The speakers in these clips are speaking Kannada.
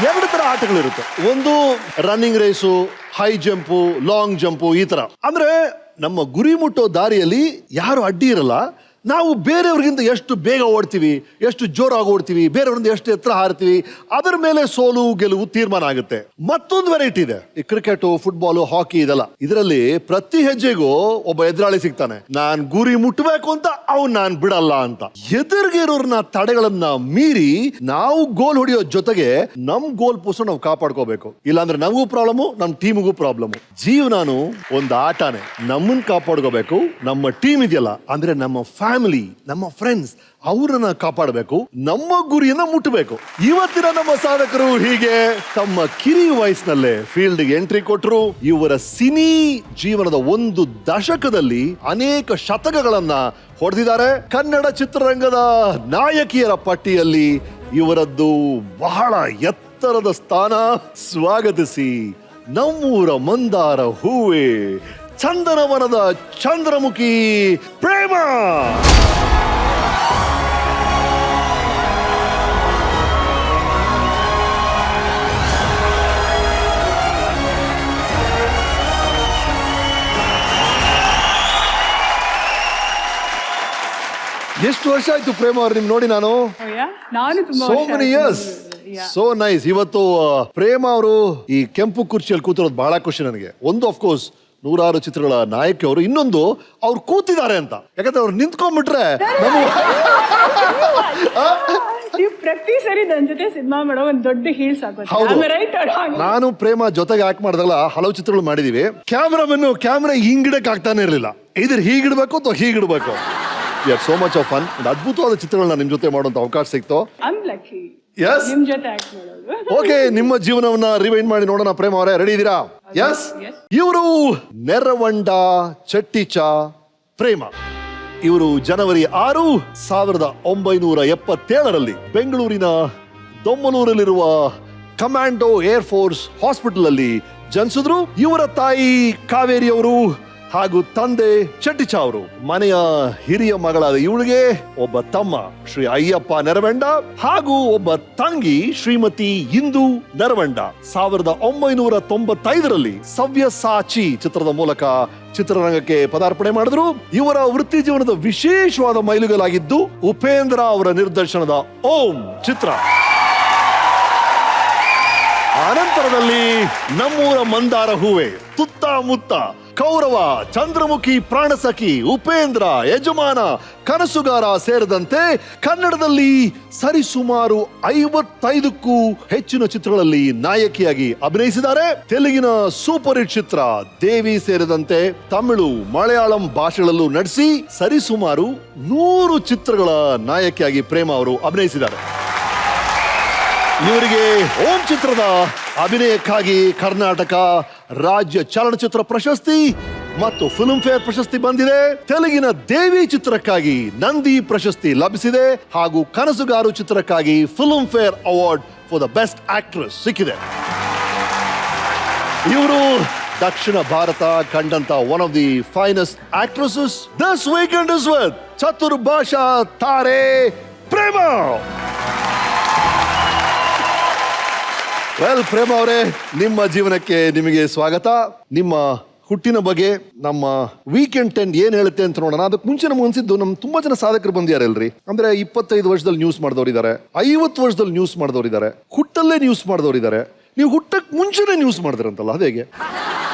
ಎರಡು ತರ ಆಟಗಳಿರುತ್ತೆ. ಒಂದು running race, high jump, long jump, ಈ ತರ. ಅಂದ್ರೆ ನಮ್ಮ ಗುರಿ ಮುಟ್ಟೋ ದಾರಿಯಲ್ಲಿ ಯಾರು ಅಡ್ಡಿ ಇರಲ್ಲ. ನಾವು ಬೇರೆಯವ್ರಿಗಿಂತ ಎಷ್ಟು ಬೇಗ ಓಡ್ತೀವಿ, ಎಷ್ಟು ಜೋರಾಗಿ ಓಡ್ತೀವಿ, ಬೇರೆಯವ್ರಿಂದ ಎಷ್ಟು ಎತ್ತರ ಹಾರ್ತೀವಿ, ಅದರ ಮೇಲೆ ಸೋಲು ಗೆಲುವು ತೀರ್ಮಾನ ಆಗುತ್ತೆ. ಮತ್ತೊಂದು ವೆರೈಟಿ ಇದೆ, ಈ ಕ್ರಿಕೆಟ್, ಫುಟ್ಬಾಲ್, ಹಾಕಿ ಇದೆಲ್ಲ. ಇದರಲ್ಲಿ ಪ್ರತಿ ಹೆಜ್ಜೆಗೂ ಒಬ್ಬ ಎದುರಾಳಿ ಸಿಗ್ತಾನೆ. ನಾನ್ ಗುರಿ ಮುಟ್ಟಬೇಕು ಅಂತ ಅವ್ನು ನಾನ್ ಬಿಡಲ್ಲ ಅಂತ. ಎದುರಿಗೆ ಇರೋರ್ನ ತಡೆಗಳನ್ನ ಮೀರಿ ನಾವು ಗೋಲ್ ಹೊಡೆಯೋ ಜೊತೆಗೆ ನಮ್ ಗೋಲ್ ಪೋಸ್ಟ್ ನಾವು ಕಾಪಾಡ್ಕೋಬೇಕು. ಇಲ್ಲಾಂದ್ರೆ ನಮಗೂ ಪ್ರಾಬ್ಲಮ್, ನಮ್ ಟೀಮ್ಗೂ ಪ್ರಾಬ್ಲಮ್. ಜೀವನಾನು ಒಂದು ಆಟನೇ. ನಮ್ಮನ್ ಕಾಪಾಡ್ಕೋಬೇಕು, ನಮ್ಮ ಟೀಮ್ ಇದೆಯಲ್ಲ ಅಂದ್ರೆ ನಮ್ಮ ಫ್ಯಾಮಿಲಿ, ನಮ್ಮ ಫ್ರೆಂಡ್ಸ್, ಅವರನ್ನ ಕಾಪಾಡಬೇಕು, ನಮ್ಮ ಗುರಿಯನ್ನ ಮುಟ್ಟಬೇಕು. ಇವತ್ತಿನ ನಮ್ಮ ಸಾಧಕರು ಹೀಗೆ ತಮ್ಮ ಕಿರಿ ವಯಸ್ಸಿನಲ್ಲೇ ಫೀಲ್ಡ್ ಗೆ ಎಂಟ್ರಿ ಕೊಟ್ಟರು. ಇವರ ಸಿನಿ ಜೀವನದ ಒಂದು ದಶಕದಲ್ಲಿ ಅನೇಕ ಶತಕಗಳನ್ನ ಹೊಡೆದಿದ್ದಾರೆ. ಕನ್ನಡ ಚಿತ್ರರಂಗದ ನಾಯಕಿಯರ ಪಟ್ಟಿಯಲ್ಲಿ ಇವರದ್ದು ಬಹಳ ಎತ್ತರದ ಸ್ಥಾನ. ಸ್ವಾಗತಿಸಿ ನಮ್ಮೂರ ಮಂದಾರ ಹೂವೆ, ಚಂದನವನದ ಚಂದ್ರಮುಖಿ ಪ್ರೇಮ. ಎಷ್ಟು ವರ್ಷ ಆಯ್ತು ಪ್ರೇಮ ಅವ್ರು ನಿಮ್ ನೋಡಿ? ನಾನು so many years. So nice. ಇವತ್ತು ಪ್ರೇಮ ಅವರು ಈ ಕೆಂಪು ಕುರ್ಚಿಯಲ್ಲಿ ಕೂತಿರೋದು ಬಹಳ ಖುಷಿ ನನಗೆ. ಒಂದು ಅಫ್ಕೋರ್ಸ್ ನೂರಾರು ಚಿತ್ರಗಳ ನಾಯಕಿ ಅವರು, ಇನ್ನೊಂದು ಅವ್ರು ಕೂತಿದ್ದಾರೆ ಅಂತ. ಯಾಕಂದ್ರೆ ಅವ್ರು ನಿಂತ್ಕೊಂಡ್ಬಿಟ್ರೆ ಪ್ರತಿ ಸರಿ ನನ್ನ ಜೊತೆ ಸಿನಿಮಾ ಮಾಡೋ ಒಂದು ದೊಡ್ಡ ಹೀಲ್ಸ್ ಆಗೋದು. ನಾನು ಪ್ರೇಮ ಜೊತೆಗೆ ಆಕ್ಟ್ ಮಾಡಿದಾಗಲ್ಲ ಹಲವು ಚಿತ್ರಗಳು ಮಾಡಿದೀವಿ. ಕ್ಯಾಮ್ರಾ ಹಿಂಗಿಡಕ್ ಆಗ್ತಾನೆ ಇರಲಿಲ್ಲ. ಇದ್ರ ಹೀಗಿಡ್ಬೇಕು ಅಥವಾ ಹೀಗಿಡ್ಬೇಕು. So much of fun. ಅದ್ಭುತವಾದ ಚಿತ್ರಗಳನ್ನ ನಿಮ್ ಜೊತೆ ಮಾಡುವಂತ ಅವಕಾಶ ಸಿಕ್ತು. ನಿಮ್ ಜೊತೆ ಆಕ್ಟ್ ಮಾಡೋದು. ಓಕೆ, ನಿಮ್ಮ ಜೀವನವನ್ನ ರಿವೈಂಡ್ ಮಾಡಿ ನೋಡೋಣ. ಪ್ರೇಮ ಅವರೇ, ರೆಡಿ ಇದ್ದೀರಾ? ಎಸ್. ಇವರು ನೆರವಂಡ ಚಟ್ಟಿಚ ಪ್ರೇಮ. ಇವರು ಜನವರಿ 6, 1977 ಬೆಂಗಳೂರಿನ ದೊಮ್ಮಲೂರಲ್ಲಿರುವ ಕಮಾಂಡೋ ಏರ್ ಫೋರ್ಸ್ ಹಾಸ್ಪಿಟಲ್ ಅಲ್ಲಿ ಜನಿಸಿದ್ರು. ಇವರ ತಾಯಿ ಕಾವೇರಿ ಅವರು ಹಾಗೂ ತಂದೆ ಚಟ್ಟಿಚ ಅವರು. ಮನೆಯ ಹಿರಿಯ ಮಗಳಾದ ಇವಳಿಗೆ ಒಬ್ಬ ತಮ್ಮ ಶ್ರೀ ಅಯ್ಯಪ್ಪ ನೆರವಂಡ ಹಾಗೂ ಒಬ್ಬ ತಂಗಿ ಶ್ರೀಮತಿ ಇಂದು ನೆರವಂಡ. 1995 ಸವ್ಯಸಾಚಿ ಚಿತ್ರದ ಮೂಲಕ ಚಿತ್ರರಂಗಕ್ಕೆ ಪದಾರ್ಪಣೆ ಮಾಡಿದ್ರು. ಇವರ ವೃತ್ತಿ ಜೀವನದ ವಿಶೇಷವಾದ ಮೈಲುಗಲ್ಲಾಗಿದ್ದು ಉಪೇಂದ್ರ ಅವರ ನಿರ್ದೇಶನದ ಓಂ ಚಿತ್ರ. ಅನಂತರದಲ್ಲಿ ನಮ್ಮೂರ ಮಂದಾರ ಹೂವೆ, ತುತ್ತಮುತ್ತ, ಕೌರವ, ಚಂದ್ರಮುಖಿ ಪ್ರಾಣಸಖಿ, ಉಪೇಂದ್ರ, ಯಜಮಾನ, ಕನಸುಗಾರ ಸೇರಿದಂತೆ ಕನ್ನಡದಲ್ಲಿ ಸರಿಸುಮಾರು 55ಕ್ಕೂ ಹೆಚ್ಚಿನ ಚಿತ್ರಗಳಲ್ಲಿ ನಾಯಕಿಯಾಗಿ ಅಭಿನಯಿಸಿದ್ದಾರೆ. ತೆಲುಗಿನ ಸೂಪರ್ ಹಿಟ್ ಚಿತ್ರ ದೇವಿ ಸೇರಿದಂತೆ ತಮಿಳು, ಮಲಯಾಳಂ ಭಾಷೆಗಳಲ್ಲೂ ನಟಿಸಿ ಸರಿಸುಮಾರು 100 ಚಿತ್ರಗಳ ನಾಯಕಿಯಾಗಿ ಪ್ರೇಮ ಅವರು ಅಭಿನಯಿಸಿದ್ದಾರೆ. ಇವರಿಗೆ ಓಂ ಚಿತ್ರದ ಅಭಿನಯಕ್ಕಾಗಿ ಕರ್ನಾಟಕ ರಾಜ್ಯ ಚಲನಚಿತ್ರ ಪ್ರಶಸ್ತಿ ಮತ್ತು ಫಿಲ್ಮ್ ಫೇರ್ ಪ್ರಶಸ್ತಿ ಬಂದಿದೆ. ತೆಲುಗಿನ ದೇವಿ ಚಿತ್ರಕ್ಕಾಗಿ ನಂದಿ ಪ್ರಶಸ್ತಿ ಲಭಿಸಿದೆ ಹಾಗೂ ಕನಸುಗಾರು ಚಿತ್ರಕ್ಕಾಗಿ Filmfare award for the best actress ಸಿಕ್ಕಿದೆ. ಇವರು ದಕ್ಷಿಣ ಭಾರತ ಕಂಡಂತ one of the finest actresses. This weekend is with ಚತುರ್ಭಾಷಾ ತಾರೆ ಪ್ರೇಮ. ವೆಲ್ ಪ್ರೇಮ ಅವರೇ, ನಿಮ್ಮ ಜೀವನಕ್ಕೆ ನಿಮಗೆ ಸ್ವಾಗತ. ನಿಮ್ಮ ಹುಟ್ಟಿನ ಬಗ್ಗೆ ನಮ್ಮ ವೀಕೆಂಡ್ 10 ಏನ್ ಹೇಳುತ್ತೆ ಅಂತ ನೋಡೋಣ. ಅದಕ್ಕೆ ಮುಂಚೆ ನಮ್ಗೆ ಅನ್ಸಿದ್ದು, ನಮ್ ತುಂಬಾ ಜನ ಸಾಧಕರು ಬಂದಿಯಾರಲ್ರಿ. ಅಂದ್ರೆ 25 ವರ್ಷದಲ್ಲಿ ನ್ಯೂಸ್ ಮಾಡಿದವರಿದ್ದಾರೆ, 50 ವರ್ಷದಲ್ಲಿ ನ್ಯೂಸ್ ಮಾಡಿದವರಿದ್ದಾರೆ, ಹುಟ್ಟಲ್ಲೇ ನ್ಯೂಸ್ ಮಾಡಿದವರಿದ್ದಾರೆ. ನೀವು ಹುಟ್ಟಕ್ ಮುಂಚೆನೆ ನ್ಯೂಸ್ ಮಾಡಿದ್ರಂತಲ್ಲ, ಅದು ಹೇಗೆ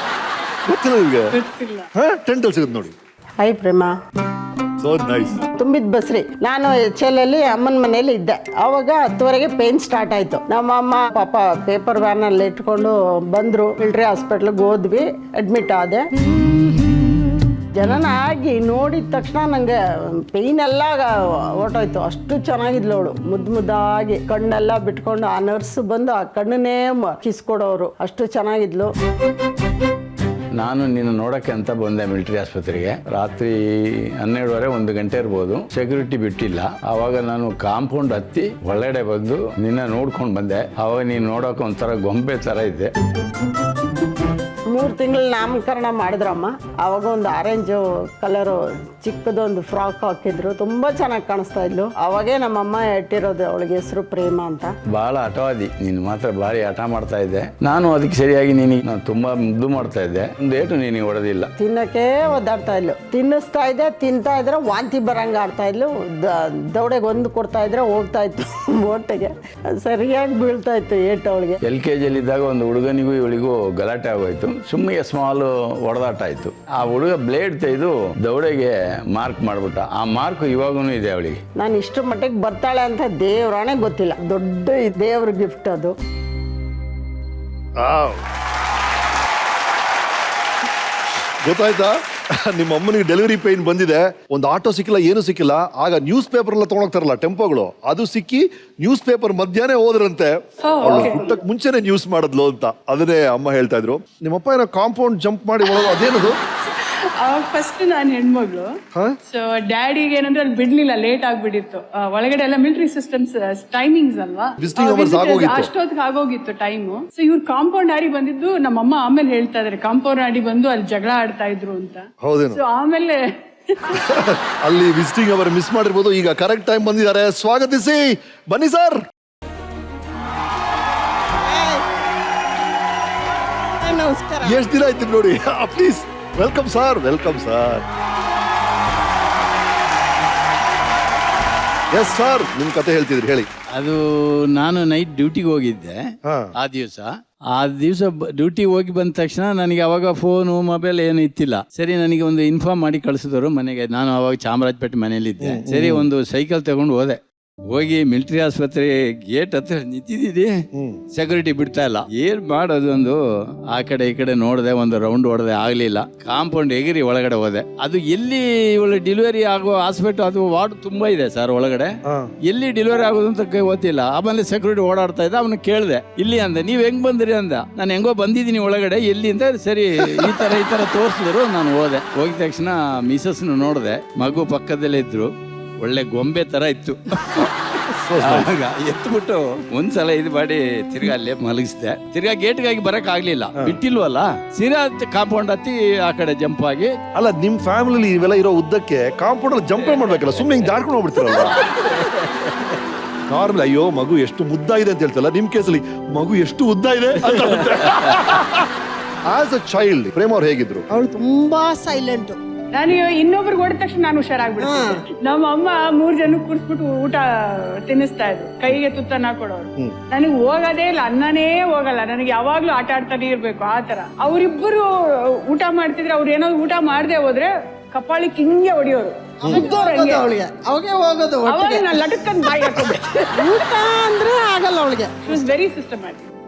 ಗೊತ್ತಿಲ್ಲ ನಿಮ್ಗೆ? 10 ಸಿಗುತ್ತೆ ನೋಡಿ. ಹಾಯ್ ಪ್ರೇಮ. So nice. ತುಂಬಿದ ಬಸ್ರಿ. ನಾನು HL ಅಲ್ಲಿ ಅಮ್ಮನ ಮನೇಲಿ ಇದ್ದೆ. ಅವಾಗ 10ವರೆಗೆ ಪೇನ್ ಸ್ಟಾರ್ಟ್ ಆಯ್ತು. ನಮ್ಮ ಅಮ್ಮ ಪಾಪ ಪೇಪರ್ ವ್ಯಾನ್ ಅಲ್ಲಿ ಇಟ್ಕೊಂಡು ಬಂದ್ರು. ಮಿಲಿಟರಿ ಹಾಸ್ಪಿಟ್ಲಿಗೆ ಹೋದ್ವಿ, ಅಡ್ಮಿಟ್ ಆದೆ. ಜನನ ಆಗಿ ನೋಡಿದ ತಕ್ಷಣ ನಂಗೆ ಪೇಯ್ನ್ ಎಲ್ಲ ಹೊರ್ಟೋಯ್ತು. ಅಷ್ಟು ಚೆನ್ನಾಗಿದ್ಲು ಅವಳು, ಮುದ್ದಾಗಿ ಕಣ್ಣೆಲ್ಲ ಬಿಟ್ಕೊಂಡು ಆ ನರ್ಸ್ ಬಂದು ಆ ಕಣ್ಣನ್ನೇ ಕಿಸ್ಕೊಡೋರು. ಅಷ್ಟು ಚೆನ್ನಾಗಿದ್ಲು. ನಾನು ನಿನ್ನ ನೋಡೋಕ್ಕೆ ಅಂತ ಬಂದೆ ಮಿಲಿಟರಿ ಆಸ್ಪತ್ರೆಗೆ. ರಾತ್ರಿ 12:30 1 ಗಂಟೆ ಇರ್ಬೋದು. ಸೆಕ್ಯೂರಿಟಿ ಬಿಟ್ಟಿಲ್ಲ. ಆವಾಗ ನಾನು ಕಾಂಪೌಂಡ್ ಹತ್ತಿ ಒಳಗಡೆ ಬಂದು ನಿನ್ನ ನೋಡ್ಕೊಂಡು ಬಂದೆ. ಆವಾಗ ನೀನು ನೋಡೋಕೆ ಒಂಥರ ಗೊಂಬೆ ಥರ ಇದ್ದೆ. 3 ತಿಂಗಳು ನಾಮಕರಣ ಮಾಡಿದ್ರಮ್ಮ. ಅವಾಗ ಒಂದು ಆರೆಂಜ್ ಕಲರು ಚಿಕ್ಕದೊಂದು ಫ್ರಾಕ್ ಹಾಕಿದ್ರು, ತುಂಬಾ ಚೆನ್ನಾಗಿ ಕಾಣಿಸ್ತಾ ಇದ್ಲು. ಅವಾಗೇ ನಮ್ಮಮ್ಮ ಇಟ್ಟಿರೋದು ಅವಳಿಗೆ ಹೆಸರು ಪ್ರೇಮ ಅಂತ. ಬಹಳ ಹಠವಾದಿ ನೀನು, ಮಾತ್ರ ಭಾರಿ ಹಠ ಮಾಡ್ತಾ ಇದ್ದೆ. ನಾನು ಅದಕ್ಕೆ ಸರಿಯಾಗಿ ನಾನು ತುಂಬಾ ಮುದ್ದು ಮಾಡ್ತಾ ಇದ್ದೆ. ಒಂದು ಏಟು ನೀನು ಹೊಡೆದಿಲ್ಲ. ತಿನ್ನಕ್ಕೆ ಒದ್ದಾಡ್ತಾ ಇದ್ಲು, ತಿನ್ನಿಸ್ತಾ ಇದ್ದೆ, ತಿಂತಾ ಇದ್ರೆ ವಾಂತಿ ಬರಂಗ ಆಡ್ತಾ ಇದ್ಲು. ದೌಡೆಗೆ ಒಂದು ಕೊಡ್ತಾ ಇದ್ರೆ ಹೋಗ್ತಾ ಇತ್ತು ಬೋಟಿಗೆ, ಸರಿಯಾಗಿ ಬೀಳ್ತಾ ಇತ್ತು ಏಟು ಅವಳಿಗೆ. LKG ಇದ್ದಾಗ ಒಂದು ಹುಡುಗನಿಗೂ ಇವಳಿಗೂ ಗಲಾಟೆ ಆಗೋಯ್ತು. ಸುಮ್ಮನೆ ಸ್ಮಾಲ್ ಹೊಡೆದಾಟ ಆಯ್ತು. ಆ ಹುಡುಗ ಬ್ಲೇಡ್ ತೆಗೆದು ದೌಡೆಗೆ ಮಾರ್ಕ್ ಮಾಡ್ಬಿಟ್ಟ. ಆ ಮಾರ್ಕ್ ಇವಾಗೂ ಇದೆ ಅವಳಿಗೆ. ನಾನು ಇಷ್ಟು ಮಟ್ಟಿಗೆ ಬರ್ತಾಳೆ ಅಂತ ದೇವ್ರಾಣೆ ಗೊತ್ತಿಲ್ಲ. ದೊಡ್ಡ ದೇವ್ರ ಗಿಫ್ಟ್ ಅದು. ಗೊತ್ತಾಯ್ತಾ? ನಿಮ್ಮ ಅಮ್ಮನಿಗೆ ಡೆಲಿವರಿ ಪೇನ್ ಬಂದಿದೆ, ಒಂದು ಆಟೋ ಸಿಕ್ಕಿಲ್ಲ, ಏನು ಸಿಕ್ಕಿಲ್ಲ. ಆಗ ನ್ಯೂಸ್ ಪೇಪರ್ ಎಲ್ಲ ತಗೊಂಡೋಗ್ತಾರಲ್ಲ ಟೆಂಪೋಗಳು, ಅದು ಸಿಕ್ಕಿ ನ್ಯೂಸ್ ಪೇಪರ್ ಮಧ್ಯಾಹ್ನ ಹೋದ್ರಂತೆ. ಅವಳು ಹುಟ್ಟಕ್ ಮುಂಚೆನೆ ನ್ಯೂಸ್ ಮಾಡಿದ್ಲು ಅಂತ. ಅದನ್ನೇ ಅಮ್ಮ ಹೇಳ್ತಾ ಇದ್ರು. ನಿಮ್ಮಪ್ಪ ಏನೋ ಕಾಂಪೌಂಡ್ ಜಂಪ್ ಮಾಡಿ ಒಳಗೆ, ಅದೇನದು? ಅವಾಗ ಫಸ್ಟ್ ನಾನು ಹೆಣ್ಮಗಳು. ಸೊ ಡ್ಯಾಡಿಗೆ ಏನಂದ್ರೆ ಅಲ್ಲಿ ಬಿಡ್ಲಿಲ್ಲ, ಲೇಟ್ ಆಗ್ಬಿಟ್ಟಿತ್ತು. ಒಳಗಡೆ ಎಲ್ಲ ಮಿಲಿಟರಿ ಸಿಸ್ಟಮ್ಸ್ ಟೈಮಿಂಗ್ಸ್ ಅಲ್ವಾ, ಅಷ್ಟೊತ್ತಿಗೆ ಆಗೋಗಿತ್ತು ಟೈಮು. ಸೊ ಇವ್ರು ಕಾಂಪೌಂಡ್ ಹಾರಿ ಬಂದಿದ್ದು ನಮ್ಮಮ್ಮ ಆಮೇಲೆ ಹೇಳ್ತಾ ಇದಾರೆ, ಕಾಂಪೌಂಡ್ ಹಾರಿ ಬಂದು ಅಲ್ಲಿ ಜಗಳ ಆಡ್ತಾ ಇದ್ರು ಅಂತ. ಹೌದೇನು? ಸೊ ಆಮೇಲೆ ಅಲ್ಲಿ ವಿಸಿಟಿಂಗ್ ಅವರ್ ಮಿಸ್ ಮಾಡಿರ್ಬೋದು. ಈಗ ಕರೆಕ್ಟ್ ಟೈಮ್ ಬಂದಿದ್ದಾರೆ, ಸ್ವಾಗತಿಸಿ. ಬನ್ನಿ ಸರ್. ನಮಸ್ಕಾರ. ಎಷ್ಟು ದಿನ ಆಯ್ತು ನೋಡಿ. Please welcome sir, welcome sir. Yes sir, ನಿಮ್ ಕತೆ ಹೇಳ್ತಿದ್ರಿ, ಹೇಳಿ. ಅದು ನಾನು ನೈಟ್ ಡ್ಯೂಟಿಗೆ ಹೋಗಿದ್ದೆ ಆ ದಿವಸ ಡ್ಯೂಟಿಗೆ ಹೋಗಿ ಬಂದ ತಕ್ಷಣ ನನಗೆ ಅವಾಗ ಫೋನು ಮೊಬೈಲ್ ಏನು ಇತ್ತಿಲ್ಲ. ಸರಿ, ನನಗೆ ಒಂದು ಇನ್ಫಾರ್ಮ್ ಮಾಡಿ ಕಳಿಸಿದ್ರು ಮನೆಗೆ. ನಾನು ಅವಾಗ ಚಾಮರಾಜಪೇಟೆ ಮನೇಲಿದ್ದೆ. ಸರಿ, ಒಂದು ಸೈಕಲ್ ತಗೊಂಡು ಹೋಗಿ ಮಿಲಿಟರಿ ಆಸ್ಪತ್ರೆ ಗೇಟ್ ಹತ್ರ ನಿಂತಿದ್ದೀನಿ. ಸೆಕ್ಯೂರಿಟಿ ಬಿಡ್ತಾ ಇಲ್ಲ. ಏನ್ ಮಾಡೋದು, ಒಂದು ಆ ಕಡೆ ಈ ಕಡೆ ನೋಡಿದೆ, ಒಂದು ರೌಂಡ್ ಹೊಡೆದೆ, ಆಗ್ಲಿಲ್ಲ. ಕಾಂಪೌಂಡ್ ಎಗಿರಿ ಒಳಗಡೆ ಹೋದೆ. ಅದು ಎಲ್ಲಿ ಇವಳು ಡೆಲಿವರಿ ಆಗೋ ಹಾಸ್ಪಿಟಲ್, ಅದು ವಾರ್ಡ್ ತುಂಬಾ ಇದೆ ಸರ್ ಒಳಗಡೆ. ಎಲ್ಲಿ ಡೆಲಿವರಿ ಆಗೋದು ಅಂತ ಗೊತ್ತಿಲ್ಲ. ಆಮೇಲೆ ಸೆಕ್ಯೂರಿಟಿ ಓಡಾಡ್ತಾ ಇದ್ದ. ಅವನು ಕೇಳಿದೆ, ಇಲ್ಲಿ ಅಂದೆ. ನೀವ್ ಹೆಂಗ್ ಬಂದ್ರಿ ಅಂದ. ನಾನು ಹೆಂಗೋ ಬಂದಿದ್ದೀನಿ ಒಳಗಡೆ, ಎಲ್ಲಿ ಅಂತ. ಸರಿ, ಈ ತರ ತೋರಿಸಿದ್ರು. ನಾನು ಹೋದೆ. ಹೋಗಿದ ತಕ್ಷಣ ಮಿಸಸ್ ನೋಡಿದೆ, ಮಗು ಪಕ್ಕದಲ್ಲೇ ಇದ್ರು. ಒಳ್ಳೆ ಗೊಂಬೆ ತರ ಇತ್ತು. ಆಗ ಎತ್ಬಿಟ್ಟು ಒಂದ್ಸಲ ಇದು ಮಾಡಿ ತಿರ್ಗಾ ಅಲ್ಲೇ ಮಲಗಿಸ್ದೆ. ತಿರ್ಗಾ ಗೇಟ್ಗಾಗಿ ಬರಕ್ ಆಗ್ಲಿಲ್ಲ, ಬಿಟ್ಟಿಲ್ವಲ್ಲ. ಸೀರಾ ಕಾಂಪೌಂಡ್ ಹತ್ತಿ ಆ ಕಡೆ ಜಂಪ್ ಆಗಿ. ಅಲ್ಲ, ನಿಮ್ ಫ್ಯಾಮಿಲಿ ಇವೆಲ್ಲ ಇರೋ ಉದ್ದಕ್ಕೆ ಕಾಂಪೌಂಡ್ ಅಲ್ಲಿ ಜಂಪ್ ಮಾಡ್ಬೇಕಲ್ಲ, ಸುಮ್ಮನೆ ಹಿಂಗ್ ದಾಡ್ಕೊಂಡು ಹೋಗ್ಬಿಡ್ತಾರಲ್ಲ. ನಾರ್ಮಲ್, ಅಯ್ಯೋ ಮಗು ಎಷ್ಟು ಮುದ್ದಾಗಿದೆ ಅಂತ ಹೇಳ್ತಲ್ಲ, ನಿಮ್ ಕೇಸಲ್ಲಿ ಮಗು ಎಷ್ಟು ಉದ್ದ ಇದೆ ಅಂತ. ಆಸ್ ಅ ಚೈಲ್ಡ್ ಪ್ರೇಮ ಅವ್ರು ಹೇಗಿದ್ರು? ಅವಳು ತುಂಬಾ ಸೈಲೆಂಟ್. ನಾನು ಇನ್ನೊಬ್ರಿಗೆ ಹೊಡೆದ ತಕ್ಷಣ ನಾನು ಹುಷಾರಾಗ್ಬಿಡ್ತೀನಿ. ನಮ್ಮ ಅಮ್ಮ 3 ಜನ ಕೂರಿಸ್ಬಿಟ್ಟು ಊಟ ತಿನ್ನಿಸ್ತಾ ಇದ್ರು, ಕೈಗೆ ತುತ್ತನ್ನ ಹಾಕೊಡೋರು. ನನಗೆ ಹೋಗೋದೇ ಇಲ್ಲ, ಅನ್ನನೇ ಹೋಗಲ್ಲ. ನನಗೆ ಯಾವಾಗ್ಲೂ ಆಟ ಆಡ್ತಾನೆ ಇರ್ಬೇಕು ಆ ತರ. ಅವರಿಬ್ಬರು ಊಟ ಮಾಡ್ತಿದ್ರೆ, ಅವ್ರು ಏನಾದ್ರು ಊಟ ಮಾಡದೆ ಹೋದ್ರೆ ಕಪಾಳಿಗೆ ಹಿಂಗೆ ಹೊಡಿಯೋರು. ಅವಾಗೆ ಹೋಗೋದು. ಅವಾಗ ನಾನು ಲಟಕ್ಕಂದ್ ಬಾಯಿ ಹಾಕೋಬೇಕು. ಊಟ ಅಂದ್ರೆ ಆಗಲ್ಲ ಅವಳಿಗೆ. She was very systematic.